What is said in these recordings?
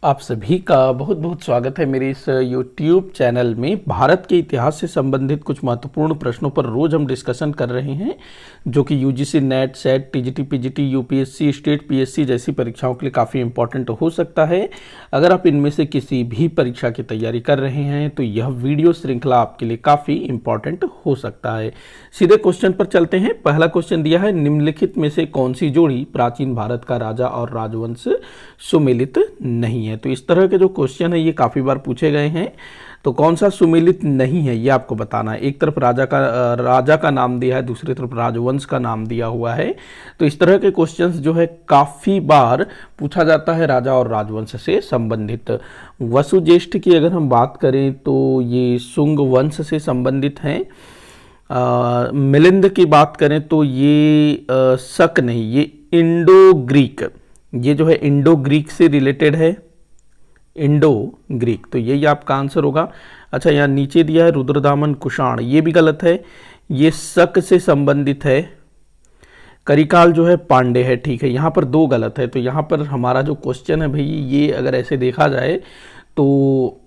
आप सभी का बहुत बहुत स्वागत है मेरे इस YouTube चैनल में। भारत के इतिहास से संबंधित कुछ महत्वपूर्ण प्रश्नों पर रोज हम डिस्कशन कर रहे हैं, जो कि UGC net set TGT PGT UPSC state PSC जैसी परीक्षाओं के लिए काफ़ी इंपॉर्टेंट हो सकता है। अगर आप इनमें से किसी भी परीक्षा की तैयारी कर रहे हैं तो यह वीडियो श्रृंखला आपके लिए काफ़ी इंपॉर्टेंट हो सकता है। सीधे क्वेश्चन पर चलते हैं। पहला क्वेश्चन दिया है, निम्नलिखित में से कौन सी जोड़ी प्राचीन भारत का राजा और राजवंश सुमेलित नहीं है। तो इस तरह के जो क्वेश्चन है ये काफ़ी बार पूछे गए हैं। तो कौन सा सुमेलित नहीं है ये आपको बताना है। एक तरफ राजा का नाम दिया है, दूसरी तरफ राजवंश का नाम दिया हुआ है। तो इस तरह के क्वेश्चंस जो है काफ़ी बार पूछा जाता है राजा और राजवंश से संबंधित। वसुज्येष्ठ की अगर हम बात करें तो ये शुंग वंश से संबंधित हैं। मिलिंद की बात करें तो ये शक नहीं, ये इंडो ग्रीक, ये जो है इंडो ग्रीक से रिलेटेड है, इंडो ग्रीक। तो यही आपका आंसर होगा। अच्छा, यहाँ नीचे दिया है रुद्रदामन कुषाण, ये भी गलत है, ये शक से संबंधित है। करिकाल जो है पांडे है, ठीक है। यहाँ पर दो गलत है। तो यहाँ पर हमारा जो क्वेश्चन है भाई, ये अगर ऐसे देखा जाए तो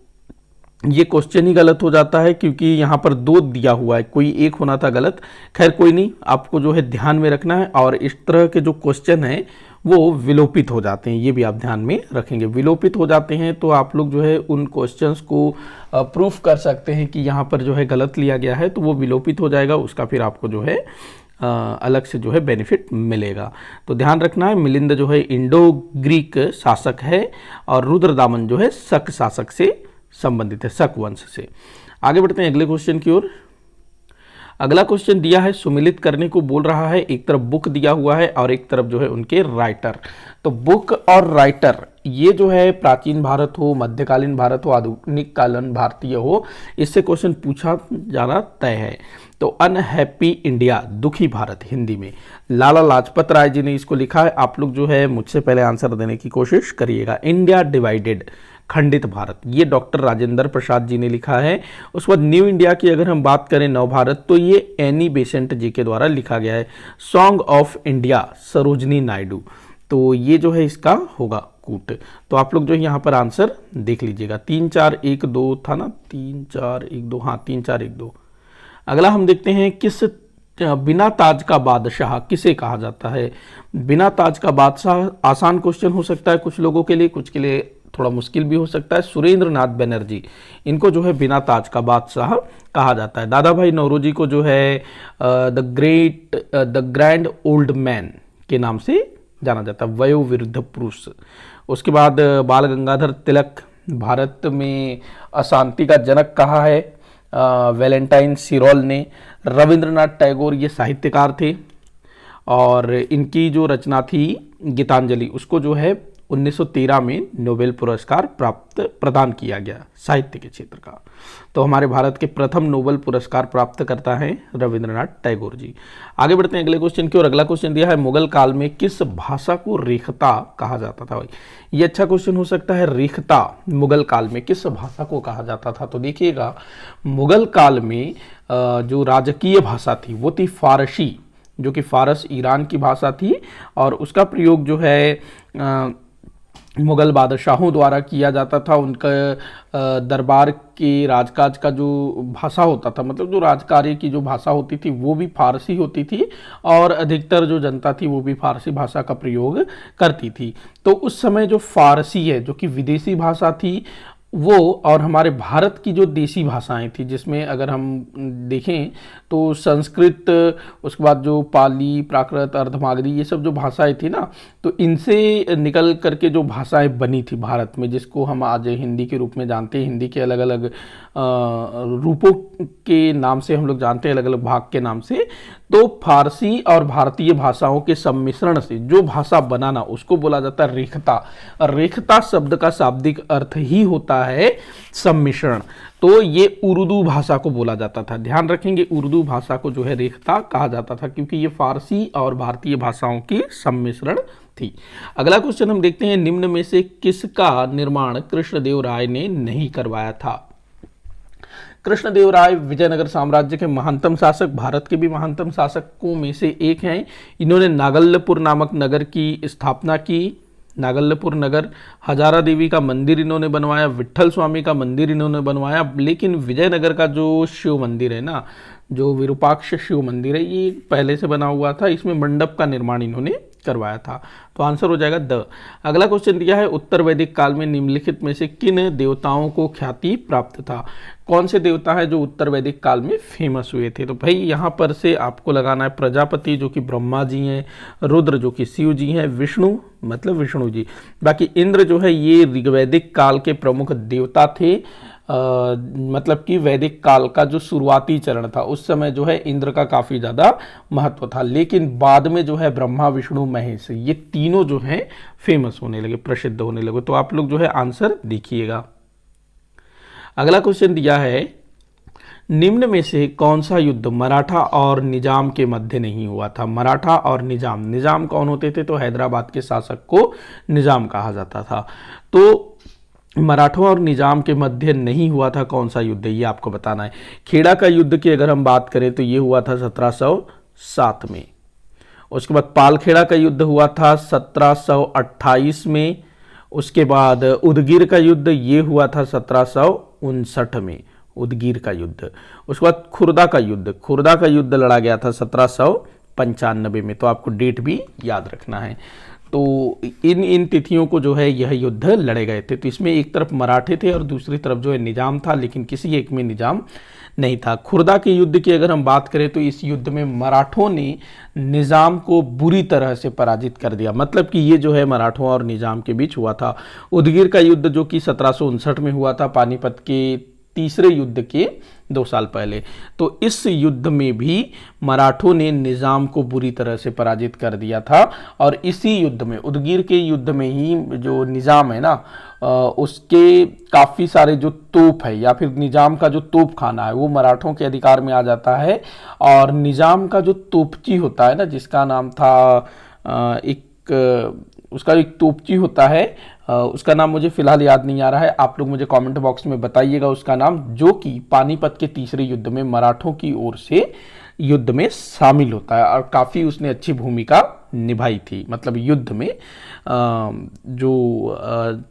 ये क्वेश्चन ही गलत हो जाता है, क्योंकि यहाँ पर दो दिया हुआ है, कोई एक होना था गलत। खैर कोई नहीं, आपको जो है ध्यान में रखना है। और इस तरह के जो क्वेश्चन है वो विलोपित हो जाते हैं, ये भी आप ध्यान में रखेंगे। विलोपित हो जाते हैं तो आप लोग जो है उन क्वेश्चंस को प्रूफ कर सकते हैं कि यहाँ पर जो है गलत लिया गया है, तो वो विलोपित हो जाएगा, उसका फिर आपको जो है अलग से जो है बेनिफिट मिलेगा। तो ध्यान रखना है, मिलिंद जो है इंडो ग्रीक शासक है और रुद्रदामन जो है शक शासक से संबंधित है, शक वंश से। आगे बढ़ते हैं अगले क्वेश्चन की ओर। अगला क्वेश्चन दिया है, सुमेलित करने को बोल रहा है। एक तरफ बुक दिया हुआ है और एक तरफ जो है उनके राइटर। तो बुक और राइटर ये जो है प्राचीन भारत हो, मध्यकालीन भारत हो, आधुनिक कालीन भारतीय हो, इससे क्वेश्चन पूछा जाना तय है। तो अनहैप्पी इंडिया, दुखी भारत हिंदी में, लाला लाजपत राय जी ने इसको लिखा है। आप लोग जो है मुझसे पहले आंसर देने की कोशिश करिएगा। इंडिया डिवाइडेड, खंडित भारत, ये डॉक्टर राजेंद्र प्रसाद जी ने लिखा है। उसके बाद न्यू इंडिया की अगर हम बात करें, नव भारत, तो ये एनी बेसेंट जी के द्वारा लिखा गया है। Song of India, Sarojini Naidu. तो ये जो है इसका होगा कूट। तो आप लोग जो है यहाँ पर आंसर देख लीजिएगा। 3 4 1 2 था ना, 3 4 1 2, हाँ 3 4 1 2। अगला हम देखते हैं, किस बिना ताज का बादशाह किसे कहा जाता है। बिना ताज का बादशाह आसान क्वेश्चन हो सकता है कुछ लोगों के लिए, कुछ के लिए थोड़ा मुश्किल भी हो सकता है। सुरेंद्र नाथ बनर्जी, इनको जो है बिना ताज का बादशाह कहा जाता है। दादा भाई नौरोजी को जो है द ग्रैंड ओल्ड मैन के नाम से जाना जाता है, वयोवृद्ध पुरुष। उसके बाद बाल गंगाधर तिलक, भारत में अशांति का जनक कहा है वैलेंटाइन सिरोल ने। रविंद्रनाथ टैगोर ये साहित्यकार थे और इनकी जो रचना थी गीतांजलि, उसको जो है 1913 में नोबेल पुरस्कार प्रदान किया गया साहित्य के क्षेत्र का। तो हमारे भारत के प्रथम नोबेल पुरस्कार प्राप्त करता है रविंद्रनाथ टैगोर जी। आगे बढ़ते हैं अगले क्वेश्चन की ओर। अगला क्वेश्चन दिया है, मुगल काल में किस भाषा को रेखता कहा जाता था। भाई ये अच्छा क्वेश्चन हो सकता है। रेखता मुगल काल में किस भाषा को कहा जाता था। तो देखिएगा, मुगल काल में जो राजकीय भाषा थी वो थी फारसी, जो कि फारस ईरान की भाषा थी। और उसका प्रयोग जो है मुगल बादशाहों द्वारा किया जाता था। उनका दरबार के राजकाज का जो भाषा होता था, मतलब जो राजकार्य की जो भाषा होती थी वो भी फारसी होती थी और अधिकतर जो जनता थी वो भी फारसी भाषा का प्रयोग करती थी। तो उस समय जो फारसी है, जो कि विदेशी भाषा थी, वो और हमारे भारत की जो देसी भाषाएं थी, जिसमें अगर हम देखें तो संस्कृत, उसके बाद जो पाली, प्राकृत, अर्धमागधी, ये सब जो भाषाएं थी ना, तो इनसे निकल करके जो भाषाएं बनी थी भारत में, जिसको हम आज हिंदी के रूप में जानते हैं। हिंदी के अलग अलग रूपों के नाम से हम लोग जानते हैं, अलग अलग भाग के नाम से। तो फारसी और भारतीय भाषाओं के सम्मिश्रण से जो भाषा बनाना, उसको बोला जाता है रेखता। रेखता शब्द का शाब्दिक अर्थ ही होता है सम्मिश्रण। तो ये उर्दू भाषा को बोला जाता था। ध्यान रखेंगे, उर्दू भाषा को जो है रेखता कहा जाता था, क्योंकि ये फारसी और भारतीय भाषाओं की सम्मिश्रण थी। अगला क्वेश्चन हम देखते हैं, निम्न में से किसका निर्माण कृष्णदेव राय ने नहीं करवाया था। कृष्णदेव राय विजयनगर साम्राज्य के महानतम शासक, भारत के भी महानतम शासकों में से एक हैं। इन्होंने नागल्लपुर नामक नगर की स्थापना की नागल्लपुर नगर, हजारा देवी का मंदिर इन्होंने बनवाया, विट्ठल स्वामी का मंदिर इन्होंने बनवाया। लेकिन विजयनगर का जो शिव मंदिर है ना, जो विरूपाक्ष शिव मंदिर है, ये पहले से बना हुआ था, इसमें मंडप का निर्माण इन्होंने करवाया था। तो आंसर हो जाएगा द। अगला क्वेश्चन दिया है, उत्तर वैदिक काल में निम्नलिखित में से किन देवताओं को ख्याति प्राप्त था। कौन से देवता है जो उत्तर वैदिक काल में फेमस हुए थे। तो भाई यहाँ पर से आपको लगाना है प्रजापति जो कि ब्रह्मा जी हैं, रुद्र जो कि शिव जी हैं, विष्णु मतलब विष्णु जी, बाकी इंद्र जो है ये ऋग्वैदिक काल के प्रमुख देवता थे। मतलब कि वैदिक काल का जो शुरुआती चरण था उस समय जो है इंद्र का काफ़ी ज़्यादा महत्व था, लेकिन बाद में जो है ब्रह्मा विष्णु महेश ये तीनों जो हैं फेमस होने लगे, प्रसिद्ध होने लगे। तो आप लोग जो है आंसर देखिएगा। अगला क्वेश्चन दिया है, निम्न में से कौन सा युद्ध मराठा और निजाम के मध्य नहीं हुआ था। मराठा और निजाम, निजाम कौन होते थे तो हैदराबाद के शासक को निजाम कहा जाता था। तो मराठों और निजाम के मध्य नहीं हुआ था कौन सा युद्ध, ये आपको बताना है। खेड़ा का युद्ध की अगर हम बात करें तो ये हुआ था 1707 में। उसके बाद पालखेड़ा का युद्ध हुआ था 1728 में। उसके बाद उदगीर का युद्ध ये हुआ था 1759 में, उदगीर का युद्ध। उसके बाद खुर्दा का युद्ध, खुर्दा का युद्ध लड़ा गया था 1795 में। तो आपको डेट भी याद रखना है। तो इन तिथियों को जो है यह युद्ध लड़े गए थे। तो इसमें एक तरफ मराठे थे और दूसरी तरफ जो है निजाम था, लेकिन किसी एक में निजाम नहीं था। खुर्दा के युद्ध की अगर हम बात करें तो इस युद्ध में मराठों ने निजाम को बुरी तरह से पराजित कर दिया, मतलब कि ये जो है मराठों और निजाम के बीच हुआ था। उदगीर का युद्ध जो कि 1759 में हुआ था, पानीपत के तीसरे युद्ध के 2 साल पहले। तो इस युद्ध में भी मराठों ने निजाम को बुरी तरह से पराजित कर दिया था। और इसी युद्ध में, उदगीर के युद्ध में ही जो निजाम है ना, उसके काफ़ी सारे जो तोप है या फिर निजाम का जो तोप खाना है वो मराठों के अधिकार में आ जाता है। और निजाम का जो तोपची होता है ना, जिसका नाम था उसका एक तोपची होता है, उसका नाम मुझे फिलहाल याद नहीं आ रहा है, आप लोग मुझे कमेंट बॉक्स में बताइएगा उसका नाम, जो कि पानीपत के तीसरे युद्ध में मराठों की ओर से युद्ध में शामिल होता है और काफ़ी उसने अच्छी भूमिका निभाई थी। मतलब युद्ध में जो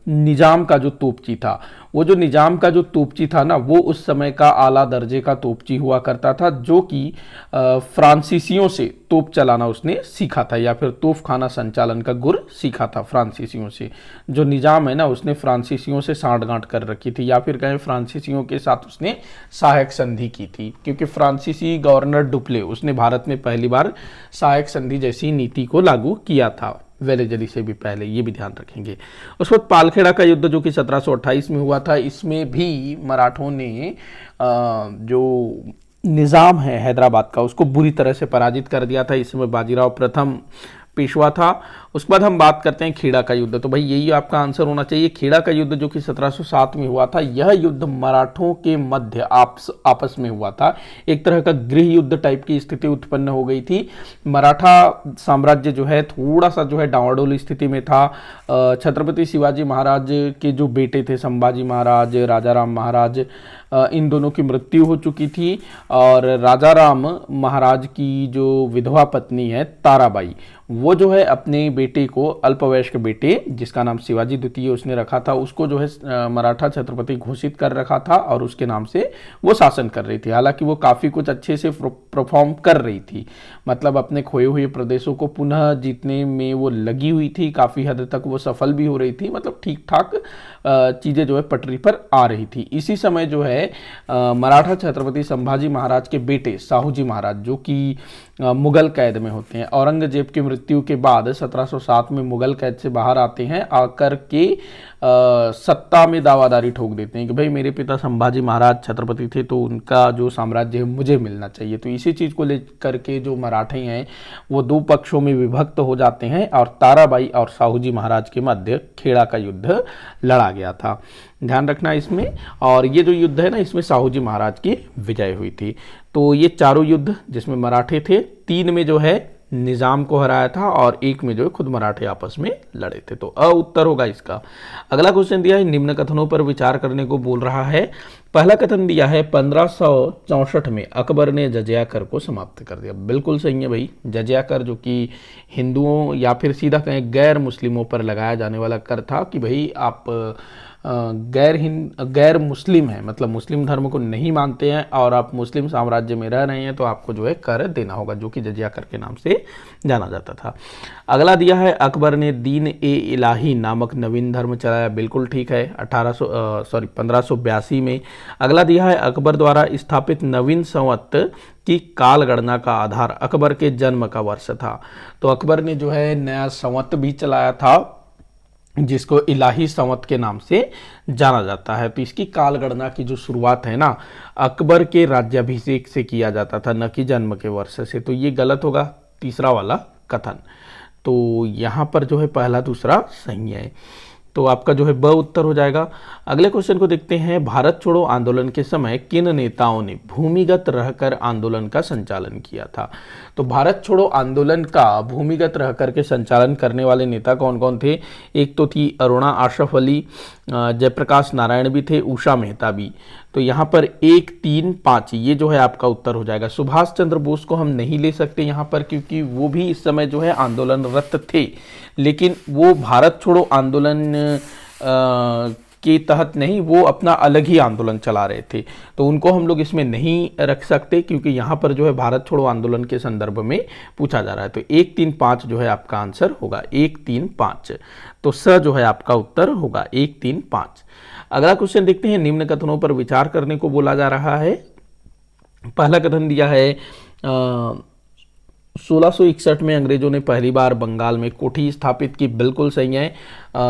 निजाम का जो तोपची था, वो जो निजाम का जो तोपची था ना, वो उस समय का आला दर्जे का तोपची हुआ करता था, जो कि फ्रांसीसियों से तोप चलाना उसने सीखा था या फिर तोप खाना संचालन का गुर सीखा था फ्रांसीसियों से। जो निजाम है ना, उसने फ्रांसीसियों से सांठगांठ कर रखी थी या फिर कहें फ्रांसीसियों के साथ उसने सहायक संधि की थी, क्योंकि फ्रांसीसी गवर्नर डुप्ले उसने भारत में पहली बार सहायक संधि जैसी नीति को लागू किया था, वेलेजली से भी पहले, ये भी ध्यान रखेंगे। उस वक्त पालखेड़ा का युद्ध जो कि 1728 में हुआ था, इसमें भी मराठों ने जो निज़ाम है हैदराबाद का उसको बुरी तरह से पराजित कर दिया था। इसमें बाजीराव प्रथम पेशवा था। उसके बाद हम बात करते हैं खेड़ा का युद्ध। तो भाई यही आपका आंसर होना चाहिए। खेड़ा का युद्ध जो कि 1707 में हुआ था, यह युद्ध मराठों के मध्य आपस में हुआ था। एक तरह का गृह युद्ध टाइप की स्थिति उत्पन्न हो गई थी। मराठा साम्राज्य जो है थोड़ा सा जो है डावाडोल स्थिति में था। छत्रपति शिवाजी महाराज के जो बेटे थे, संभाजी महाराज, राजाराम महाराज, इन दोनों की मृत्यु हो चुकी थी। और राजाराम महाराज की जो विधवा पत्नी है ताराबाई, वो जो है अपने बेटे को, अल्पवयस्क बेटे जिसका नाम शिवाजी द्वितीय उसने रखा था, उसको जो है मराठा छत्रपति घोषित कर रखा था और उसके नाम से वो शासन कर रही थी। हालांकि वो काफ़ी कुछ अच्छे से परफॉर्म कर रही थी, मतलब अपने खोए हुए प्रदेशों को पुनः जीतने में वो लगी हुई थी, काफ़ी हद तक वो सफल भी हो रही थी, मतलब ठीक ठाक चीज़ें जो है पटरी पर आ रही थी। इसी समय जो है मराठा छत्रपति संभाजी महाराज के बेटे साहूजी महाराज, जो कि मुगल कैद में होते हैं, औरंगजेब की मृत्यु के बाद 1707 में मुगल कैद से बाहर आते हैं, आकर के सत्ता में दावादारी ठोक देते हैं कि भाई मेरे पिता संभाजी महाराज छत्रपति थे तो उनका जो साम्राज्य है मुझे मिलना चाहिए। तो इसी चीज़ को लेकर के जो मराठे हैं वो दो पक्षों में विभक्त हो जाते हैं और ताराबाई और साहूजी महाराज के मध्य खेड़ा का युद्ध लड़ा गया था, ध्यान रखना इसमें। और ये जो युद्ध है ना, इसमें साहूजी महाराज की विजय हुई थी। तो ये चारों युद्ध जिसमें मराठे थे, 3 में जो है निजाम को हराया था और 1 में जो है खुद मराठे आपस में लड़े थे। तो उत्तर होगा इसका। अगला क्वेश्चन दिया है, निम्न कथनों पर विचार करने को बोल रहा है। पहला कथन दिया है 1564 में अकबर ने जजिया कर को समाप्त कर दिया। बिल्कुल सही है भाई। जजिया कर जो कि हिंदुओं या फिर सीधा कहें गैर मुस्लिमों पर लगाया जाने वाला कर था कि भाई आप गैर मुस्लिम हैं, मतलब मुस्लिम धर्म को नहीं मानते हैं और आप मुस्लिम साम्राज्य में रह रहे हैं तो आपको जो है कर देना होगा, जो कि जजिया कर के नाम से जाना जाता था। अगला दिया है अकबर ने दीन ए इलाही नामक नवीन धर्म चलाया। बिल्कुल ठीक है, 1582 में। अगला दिया है अकबर द्वारा स्थापित नवीन संवत की काल गणना का आधार अकबर के जन्म का वर्ष था। तो अकबर ने जो है नया संवत भी चलाया था जिसको इलाही संवत के नाम से जाना जाता है। तो इसकी काल गणना की जो शुरुआत है ना, अकबर के राज्याभिषेक से किया जाता था, न कि जन्म के वर्ष से। तो ये गलत होगा तीसरा वाला कथन। तो यहाँ पर जो है पहला दूसरा सही है, तो आपका जो है ब उत्तर हो जाएगा। अगले क्वेश्चन को देखते हैं। भारत छोड़ो आंदोलन के समय किन नेताओं ने भूमिगत रहकर आंदोलन का संचालन किया था? तो भारत छोड़ो आंदोलन का भूमिगत रहकर के संचालन करने वाले नेता कौन कौन थे? एक तो थी अरुणा आशरफ अली, जयप्रकाश नारायण भी थे, उषा मेहता भी। तो यहाँ पर 1, 3, 5 ये जो है आपका उत्तर हो जाएगा। सुभाष चंद्र बोस को हम नहीं ले सकते यहाँ पर क्योंकि वो भी इस समय जो है आंदोलनरत थे, लेकिन वो भारत छोड़ो आंदोलन के तहत नहीं, वो अपना अलग ही आंदोलन चला रहे थे। तो उनको हम लोग इसमें नहीं रख सकते क्योंकि यहाँ पर जो है भारत छोड़ो आंदोलन के संदर्भ में पूछा जा रहा है। तो 1, 3, 5 जो है आपका आंसर होगा 1, 3, 5। तो स जो है आपका उत्तर होगा 1, 3, 5। अगला क्वेश्चन देखते हैं। निम्न कथनों पर विचार करने को बोला जा रहा है। पहला कथन दिया है 1661 में अंग्रेजों ने पहली बार बंगाल में कोठी स्थापित की। बिल्कुल सही है।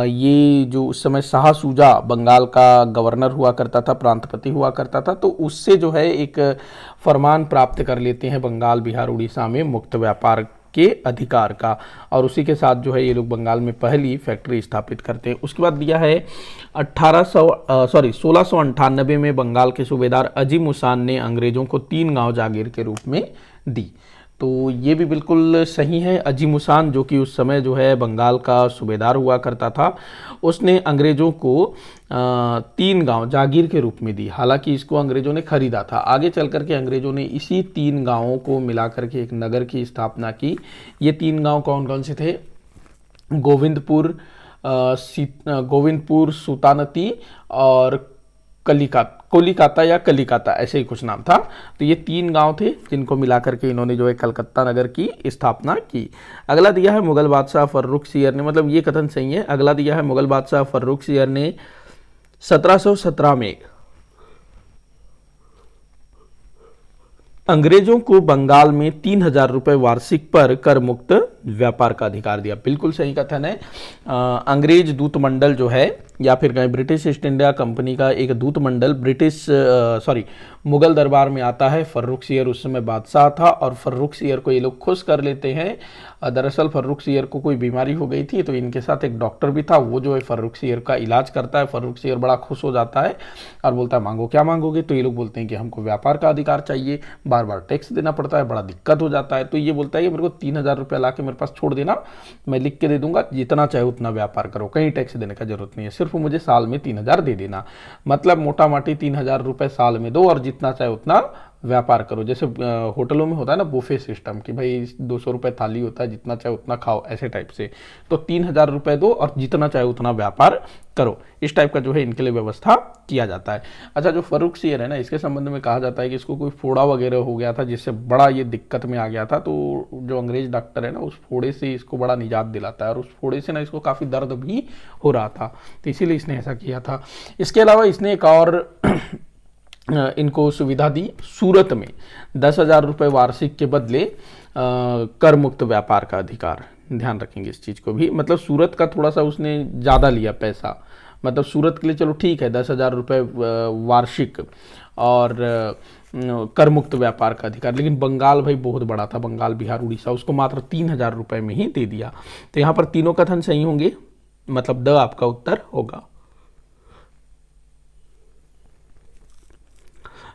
ये जो उस समय शाह सूजा बंगाल का गवर्नर हुआ करता था, प्रांतपति हुआ करता था, तो उससे जो है एक फरमान प्राप्त कर लेते हैं बंगाल, बिहार, उड़ीसा में मुक्त व्यापार के अधिकार का, और उसी के साथ जो है ये लोग बंगाल में पहली फैक्ट्री स्थापित करते हैं। उसके बाद दिया है 1698 में बंगाल के सूबेदार अजीम उसान ने अंग्रेजों को 3 गांव जागीर के रूप में दी। तो ये भी बिल्कुल सही है। अजीम उसान जो कि उस समय जो है बंगाल का सूबेदार हुआ करता था, उसने अंग्रेजों को 3 गांव जागीर के रूप में दी। हालांकि इसको अंग्रेजों ने खरीदा था। आगे चल करके अंग्रेजों ने इसी 3 गांवों को मिला करके एक नगर की स्थापना की। ये 3 गांव कौन कौन से थे? गोविंदपुर, सुतानती और कोलिकाता या कलिकाता, ऐसे ही कुछ नाम था। तो ये 3 गांव थे जिनको मिलाकर के इन्होंने जो है कलकत्ता नगर की स्थापना की। अगला दिया है मुगल बादशाह फर्रुखसियर ने, मतलब ये कथन सही है। अगला दिया है मुगल बादशाह फर्रुखसियर ने 1717 में अंग्रेजों को बंगाल में 3000 रुपए वार्षिक पर कर मुक्त व्यापार का अधिकार दिया। बिल्कुल सही कथन है। अंग्रेज दूत मंडल जो है या फिर कहें ब्रिटिश ईस्ट इंडिया कंपनी का एक दूत मंडल मुगल दरबार में आता है। फर्रुखसियर उस समय बादशाह था और फर्रुखसियर को ये लोग खुश कर लेते हैं। दरअसल फर्रुखसियर को कोई बीमारी हो गई थी तो इनके साथ एक डॉक्टर भी था, वो जो है फर्रुखसियर का इलाज करता है। फर्रुखसियर बड़ा खुश हो जाता है और बोलता है मांगो, क्या मांगोगे? तो ये लोग बोलते हैं कि हमको व्यापार का अधिकार चाहिए, बार बार टैक्स देना पड़ता है, बड़ा दिक्कत हो जाता है। तो ये बोलता है कि मेरे को 3000 रुपये ला के मेरे पास छोड़ देना, मैं लिख के दे दूंगा, जितना चाहे उतना व्यापार करो, कहीं टैक्स देने का जरूरत नहीं है, सिर्फ मुझे साल में 3000 दे देना। मतलब मोटा माटी 3000 रुपये साल में दो और जितना चाहे उतना व्यापार करो। जैसे होटलों में होता है ना बुफे सिस्टम कि भाई 200 रुपये थाली होता है, जितना चाहे उतना खाओ, ऐसे टाइप से। तो 3000 रुपये दो और जितना चाहे उतना व्यापार करो, इस टाइप का जो है इनके लिए व्यवस्था किया जाता है। अच्छा, जो फर्रुखसियर है ना, इसके संबंध में कहा जाता है कि इसको कोई फोड़ा वगैरह हो गया था जिससे बड़ा ये दिक्कत में आ गया था। तो जो अंग्रेज डॉक्टर है ना, उस फोड़े से इसको बड़ा निजात दिलाता है और उस फोड़े से ना इसको काफ़ी दर्द भी हो रहा था, तो इसीलिए इसने ऐसा किया था। इसके अलावा इसने एक और इनको सुविधा दी। सूरत में 10,000 रुपये वार्षिक के बदले कर मुक्त व्यापार का अधिकार। ध्यान रखेंगे इस चीज़ को भी, मतलब सूरत का थोड़ा सा उसने ज़्यादा लिया पैसा। मतलब सूरत के लिए चलो ठीक है 10,000 रुपये वार्षिक और कर मुक्त व्यापार का अधिकार, लेकिन बंगाल भाई बहुत बड़ा था, बंगाल, बिहार, उड़ीसा, उसको मात्र 3,000 रुपये में ही दे दिया। तो यहाँ पर तीनों कथन सही होंगे, मतलब द आपका उत्तर होगा।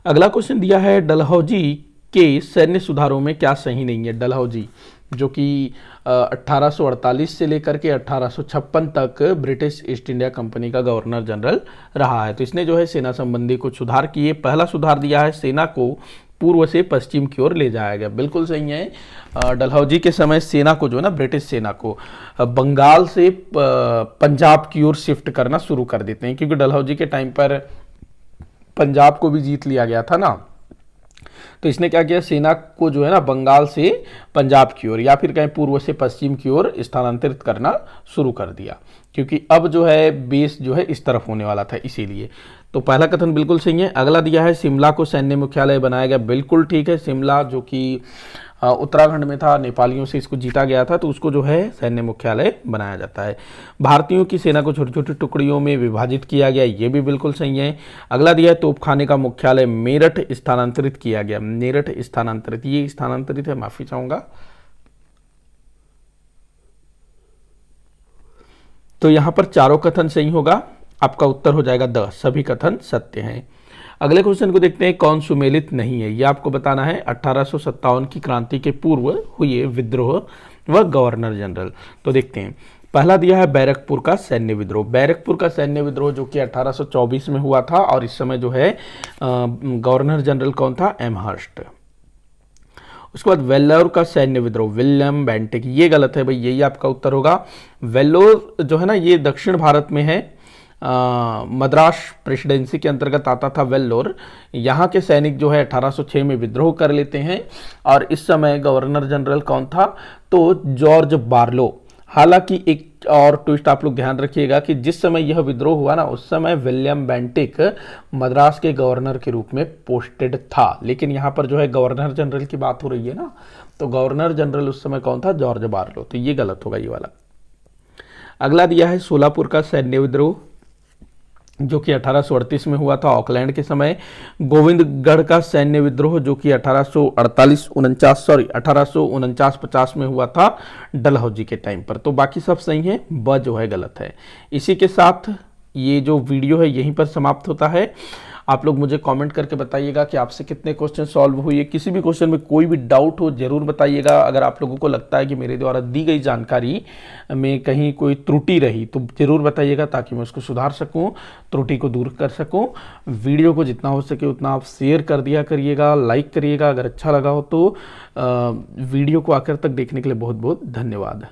अगला क्वेश्चन दिया है डलहौजी के सैन्य सुधारों में क्या सही नहीं है? डलहौजी जो कि 1848 से लेकर के 1856 तक ब्रिटिश ईस्ट इंडिया कंपनी का गवर्नर जनरल रहा है। तो इसने जो है सेना संबंधी कुछ सुधार किए। पहला सुधार दिया है, सेना को पूर्व से पश्चिम की ओर ले जाया गया। बिल्कुल सही है। डलहौजी के समय सेना को जो है ना, ब्रिटिश सेना को बंगाल से पंजाब की ओर शिफ्ट करना शुरू कर देते हैं, क्योंकि डलहौजी के टाइम पर पंजाब को भी जीत लिया गया था ना। तो इसने क्या किया, सेना को जो है ना बंगाल से पंजाब की ओर या फिर कहीं पूर्व से पश्चिम की ओर स्थानांतरित करना शुरू कर दिया, क्योंकि अब जो है बेस जो है इस तरफ होने वाला था, इसीलिए। तो पहला कथन बिल्कुल सही है। अगला दिया है, शिमला को सैन्य मुख्यालय बनाया गया। बिल्कुल ठीक है। शिमला जो कि उत्तराखंड में था, नेपालियों से इसको जीता गया था, तो उसको जो है सैन्य मुख्यालय बनाया जाता है। भारतीयों की सेना को छोटी छोटी टुकड़ियों में विभाजित किया गया, ये भी बिल्कुल सही है। अगला दिया है, तोपखाने का मुख्यालय मेरठ स्थानांतरित किया गया। मेरठ स्थानांतरित, ये स्थानांतरित है, माफी चाहूंगा। तो यहां पर चारों कथन सही होगा, आपका उत्तर हो जाएगा द, सभी कथन सत्य हैं। अगले क्वेश्चन को देखते हैं, कौन सुमेलित नहीं है, यह आपको बताना है। 1857 की क्रांति के पूर्व हुए विद्रोह व गवर्नर जनरल। तो देखते हैं, पहला दिया है बैरकपुर का सैन्य विद्रोह। बैरकपुर का सैन्य विद्रोह जो कि 1824 में हुआ था, और इस समय जो है गवर्नर जनरल कौन था, एमहर्स्ट। उसके बाद वेल्लोर का सैन्य विद्रोह, विलियम बेंटिक। ये गलत है भाई, यही आपका उत्तर होगा। वेल्लोर जो है ना, ये दक्षिण भारत में है, मद्रास प्रेसिडेंसी के अंतर्गत आता था वेल्लोर। यहाँ के सैनिक जो है 1806 में विद्रोह कर लेते हैं, और इस समय गवर्नर जनरल कौन था, तो जॉर्ज बार्लो। हालांकि एक और ट्विस्ट आप लोग ध्यान रखिएगा कि जिस समय यह विद्रोह हुआ ना, उस समय विलियम बेंटिक मद्रास के गवर्नर के रूप में पोस्टेड था, लेकिन यहाँ पर जो है गवर्नर जनरल की बात हो रही है ना, तो गवर्नर जनरल उस समय कौन था, जॉर्ज बार्लो। तो ये गलत होगा ये वाला। अगला दिया है सोलापुर का सैन्य विद्रोह, जो कि 1838 में हुआ था, ऑकलैंड के समय। गोविंदगढ़ का सैन्य विद्रोह जो कि 1849-50 में हुआ था, डलहौजी के टाइम पर। तो बाकी सब सही है, ब जो है गलत है। इसी के साथ ये जो वीडियो है यहीं पर समाप्त होता है। आप लोग मुझे कमेंट करके बताइएगा कि आपसे कितने क्वेश्चन सॉल्व हुए। किसी भी क्वेश्चन में कोई भी डाउट हो जरूर बताइएगा। अगर आप लोगों को लगता है कि मेरे द्वारा दी गई जानकारी में कहीं कोई त्रुटि रही तो जरूर बताइएगा, ताकि मैं उसको सुधार सकूं, त्रुटि को दूर कर सकूं। वीडियो को जितना हो सके उतना आप शेयर कर दिया करिएगा, लाइक करिएगा अगर अच्छा लगा हो तो। वीडियो को आखिर तक देखने के लिए बहुत बहुत धन्यवाद।